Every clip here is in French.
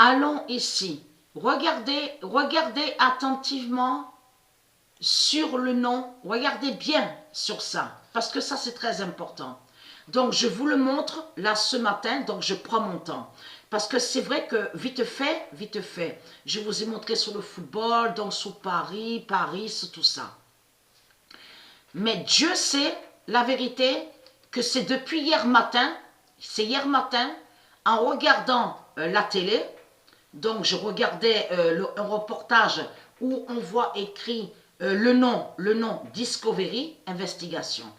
allons ici. Regardez attentivement sur le nom. Regardez bien sur ça, parce que ça c'est très important. Donc je vous le montre là ce matin, donc je prends mon temps. Parce que c'est vrai que vite fait, je vous ai montré sur le football, donc sur Paris, tout ça. Mais Dieu sait la vérité que c'est depuis hier matin, en regardant la télé, donc je regardais un reportage où on voit écrit le nom Discovery, investigation.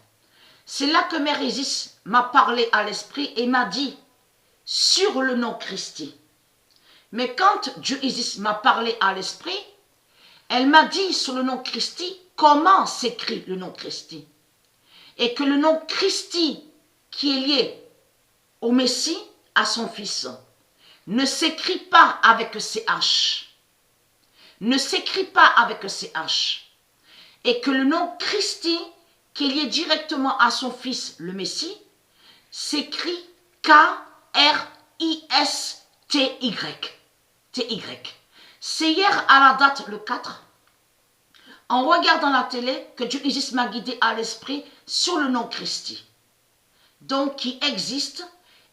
C'est là que Mère Isis m'a parlé à l'esprit et m'a dit sur le nom Christi. Mais quand Dieu Isis m'a parlé à l'esprit, elle m'a dit sur le nom Christi comment s'écrit le nom Christi. Et que le nom Christi qui est lié au Messie, à son Fils, ne s'écrit pas avec CH. Ne s'écrit pas avec CH. Et que le nom Christi qui est lié directement à son Fils, le Messie, s'écrit K-R-I-S-T-Y. T-Y. C'est hier à la date le 4, en regardant la télé, que Dieu Isis m'a guidé à l'esprit sur le nom Christi. Donc qui existe,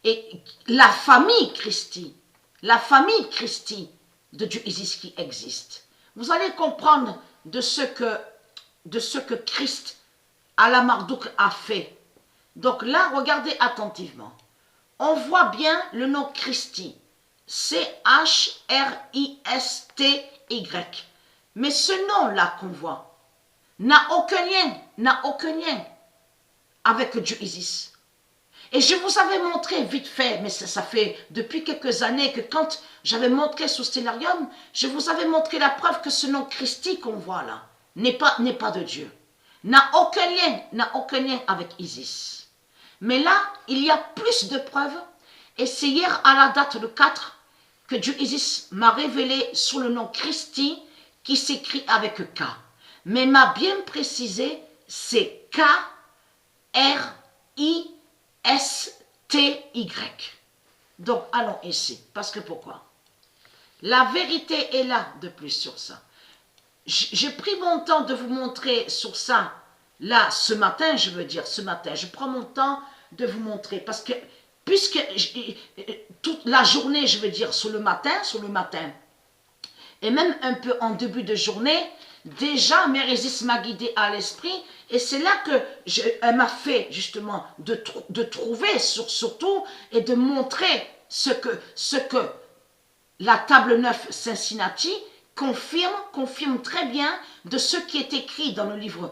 et la famille Christi de Dieu Isis qui existe. Vous allez comprendre de ce que Christ à la Marduk a fait. Donc là, regardez attentivement. On voit bien le nom Christi. C-H-R-I-S-T-Y. Mais ce nom-là qu'on voit n'a aucun lien avec Dieu Isis. Et je vous avais montré vite fait, mais ça fait depuis quelques années que quand j'avais montré sous Stellarium, je vous avais montré la preuve que ce nom Christi qu'on voit là n'est pas de Dieu. N'a aucun lien avec Isis. Mais là, il y a plus de preuves. Et c'est hier à la date le 4 que Dieu Isis m'a révélé sous le nom Christi qui s'écrit avec K. Mais m'a bien précisé, c'est K-R-I-S-T-Y. Donc allons ici. Parce que pourquoi? La vérité est là de plus sur ça. J'ai pris mon temps de vous montrer sur ça, là, ce matin, je prends mon temps de vous montrer, parce que, puisque toute la journée, sur le matin, et même un peu en début de journée, déjà, Mère Isis m'a guidé à l'esprit, et c'est là que elle m'a fait, justement, de trouver, surtout, et de montrer ce que la table 9 Cincinnati confirme très bien de ce qui est écrit dans le livre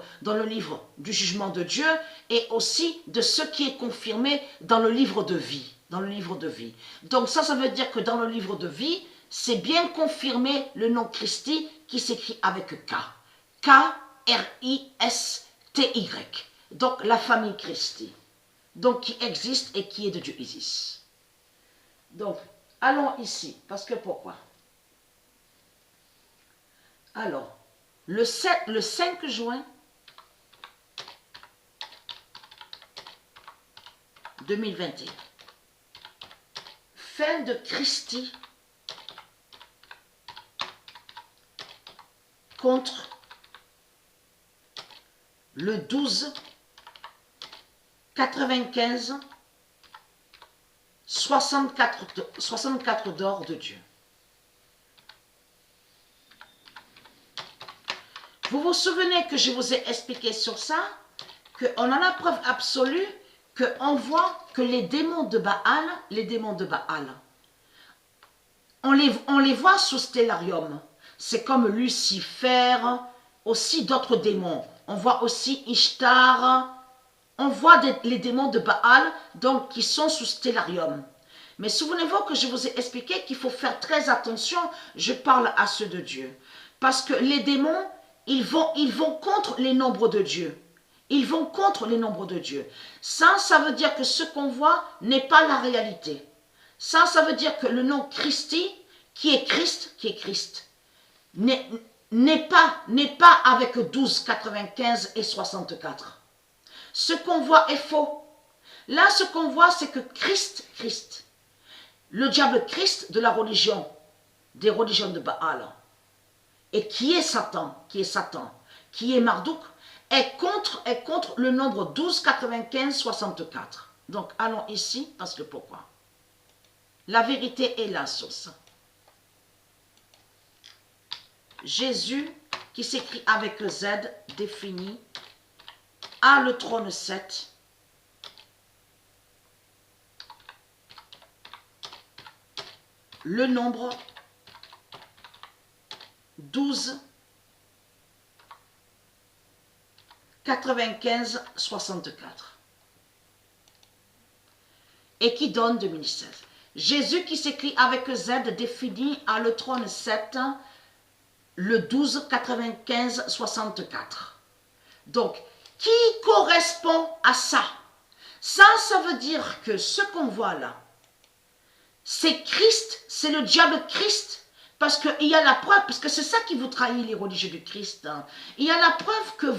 du jugement de Dieu et aussi de ce qui est confirmé dans le livre de vie. Donc ça veut dire que dans le livre de vie, c'est bien confirmé le nom Christi qui s'écrit avec K. K-R-I-S-T-Y. Donc la famille Christi. Donc qui existe et qui est de Dieu Isis. Donc, allons ici, parce que pourquoi? Alors, le 5 juin 2021, fin de Christi contre le 12 95 64 d'or de Dieu. Vous vous souvenez que je vous ai expliqué sur ça, qu'on a la preuve absolue qu'on voit que les démons de Baal, on les voit sous Stellarium. C'est comme Lucifer, aussi d'autres démons. On voit aussi Ishtar. On voit les démons de Baal, donc qui sont sous Stellarium. Mais souvenez-vous que je vous ai expliqué qu'il faut faire très attention, je parle à ceux de Dieu. Parce que les démons, ils vont contre les nombres de Dieu. Ça veut dire que ce qu'on voit n'est pas la réalité. Ça veut dire que le nom Christi, qui est Christ, n'est pas avec 12, 95 et 64. Ce qu'on voit est faux. Là, ce qu'on voit, c'est que Christ, le diable Christ de la religion des religions de Baal, et qui est Satan, qui est Marduk, est contre le nombre 12, 95, 64. Donc allons ici, parce que pourquoi? La vérité est là sur ça. Jésus, qui s'écrit avec Z, défini, a le trône 7. Le nombre 12, 95, 64. Et qui donne 2016. Jésus qui s'écrit avec Z défini à le trône 7, le 12, 95, 64. Donc, qui correspond à ça? Ça veut dire que ce qu'on voit là, c'est Christ, c'est le diable Christ, parce qu'il y a la preuve, parce que c'est ça qui vous trahit les religieux du Christ. Hein. Il y a la preuve que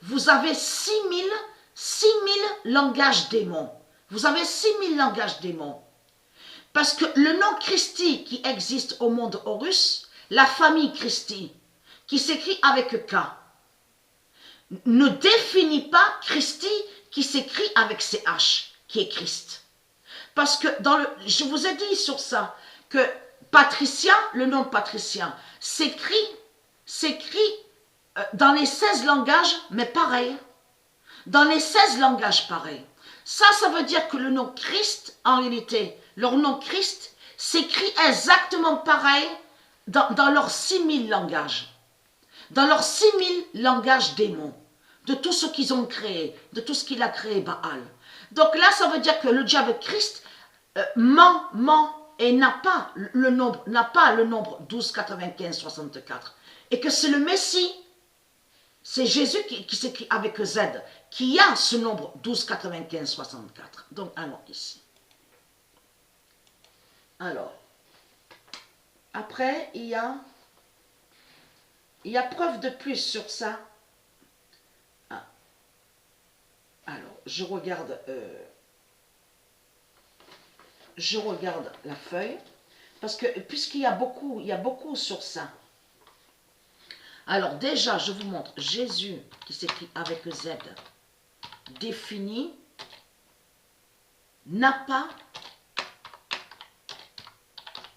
vous avez 6000 langages démons. Vous avez 6000 langages démons. Parce que le nom Christi qui existe au monde Horus, la famille Christi, qui s'écrit avec K, ne définit pas Christi qui s'écrit avec CH, qui est Christ. Parce que je vous ai dit sur ça, que Patricia, le nom Patricia, s'écrit dans les 16 langages, mais pareil. Dans les 16 langages pareils. Ça veut dire que le nom Christ, en réalité, leur nom Christ, s'écrit exactement pareil dans leurs 6000 langages. Dans leurs 6000 langages démons. De tout ce qu'ils ont créé, de tout ce qu'il a créé Baal. Donc là, ça veut dire que le diable Christ ment et n'a pas le nombre 12, 95, 64. Et que c'est le Messie, c'est Jésus qui s'écrit avec Z, qui a ce nombre 12, 95, 64. Donc, allons ici. Alors, après, il y a preuve de plus sur ça. Ah. Alors, je regarde la feuille, parce que puisqu'il y a beaucoup sur ça. Alors déjà, je vous montre Jésus qui s'écrit avec Z, défini, n'a pas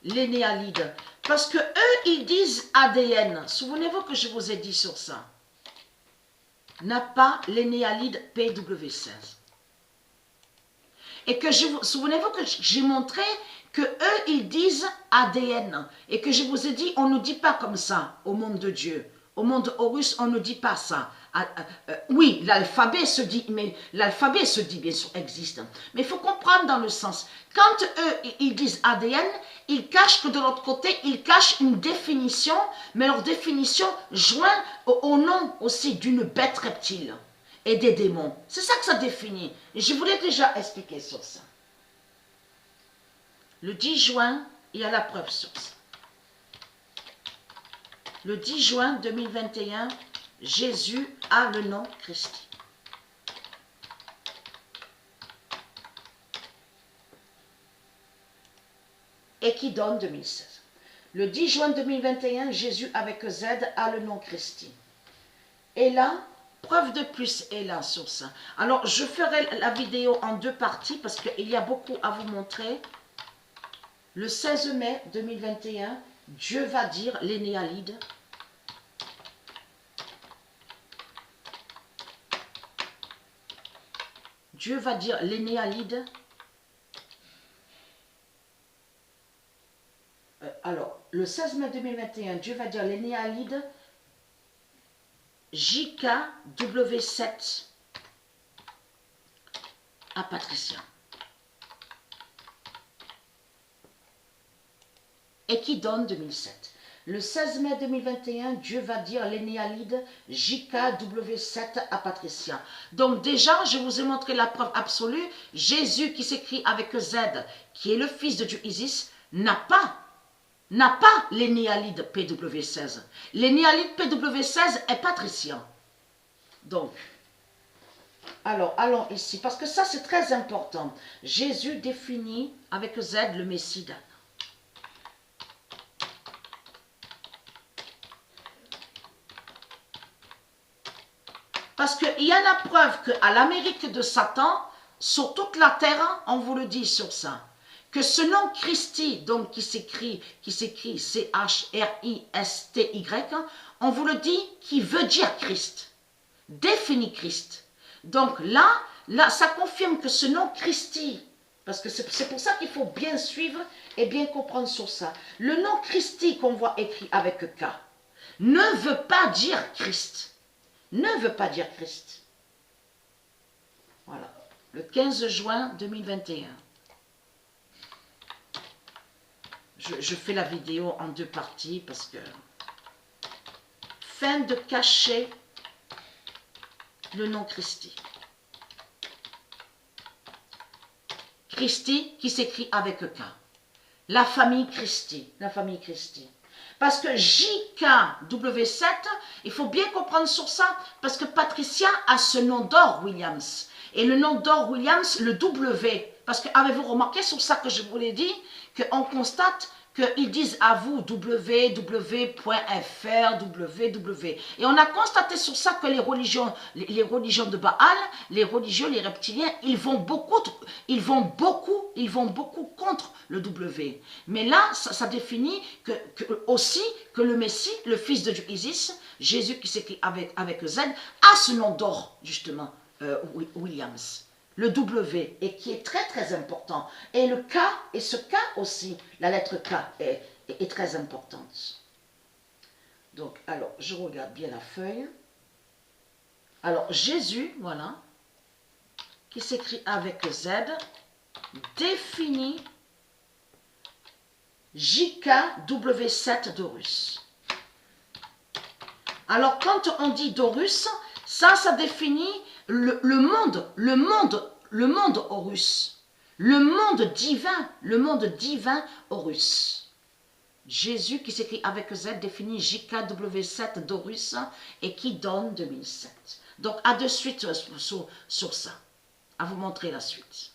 l'énéalide. Parce que eux, ils disent ADN. Souvenez-vous que je vous ai dit sur ça. N'a pas l'énéalide PW16. Et que souvenez-vous que j'ai montré que eux, ils disent ADN. Et que je vous ai dit, on ne dit pas comme ça au monde de Dieu. Au monde Horus, on ne dit pas ça. Oui, l'alphabet se dit, mais l'alphabet se dit, bien sûr, existe. Mais il faut comprendre dans le sens. Quand eux, ils disent ADN, ils cachent que de l'autre côté, ils cachent une définition, mais leur définition joint au nom aussi d'une bête reptile et des démons. C'est ça que ça définit. Et je vous l'ai déjà expliqué sur ça. Le 10 juin, il y a la preuve sur ça. Le 10 juin 2021, Jésus a le nom Christi. Et qui donne 2016. Le 10 juin 2021, Jésus avec Z a le nom Christi. Et là, preuve de plus est là sur ça. Alors, je ferai la vidéo en deux parties parce qu'il y a beaucoup à vous montrer. Le 16 mai 2021, Dieu va dire l'énéalide. Dieu va dire l'énéalide. Alors, le 16 mai 2021, Dieu va dire l'énéalide JKW7 à Patricia. Et qui donne 2007. Le 16 mai 2021, Dieu va dire l'énéalide JKW7 à Patricia. Donc déjà, je vous ai montré la preuve absolue. Jésus qui s'écrit avec Z, qui est le fils de Dieu Isis, n'a pas l'énéalide PW16. L'énéalide PW16 est patricien. Donc, alors, allons ici, parce que ça c'est très important. Jésus définit avec Z le Messie d'Anne. Parce qu'il y a la preuve qu'à l'Amérique de Satan, sur toute la terre, on vous le dit sur ça, que ce nom Christi, donc qui s'écrit C-H-R-I-S-T-Y, on vous le dit, qui veut dire Christ, définit Christ. Donc là, ça confirme que ce nom Christi, parce que c'est pour ça qu'il faut bien suivre et bien comprendre sur ça. Le nom Christi qu'on voit écrit avec K ne veut pas dire Christ. Ne veut pas dire Christ. Voilà. Le 15 juin 2021. Je fais la vidéo en deux parties parce que fin de cacher le nom Christi. Christi qui s'écrit avec K. La famille Christi. La famille Christi. Parce que JKW7, il faut bien comprendre sur ça, parce que Patricia a ce nom d'or Williams. Et le nom d'or Williams, le W. Parce que avez-vous remarqué sur ça que je vous l'ai dit, qu'on constate qu'ils disent à vous www.fr, www. Et on a constaté sur ça que les religions de Baal, les religieux, les reptiliens, ils vont beaucoup contre le W. Mais là, ça définit aussi que le Messie, le fils de Isis, Jésus qui s'écrit avec Z, a ce nom d'or, justement, Williams. Le W, et qui est très très important. Et le K, et ce K aussi, la lettre K est très importante. Donc, alors, je regarde bien la feuille. Alors, Jésus, voilà, qui s'écrit avec Z, définit JKW7 d'Horus. Alors, quand on dit d'Horus, ça définit le monde Horus, le monde divin Horus. Jésus qui s'écrit avec Z définit JKW7 d'Horus et qui donne 2007. Donc à de suite sur ça, à vous montrer la suite.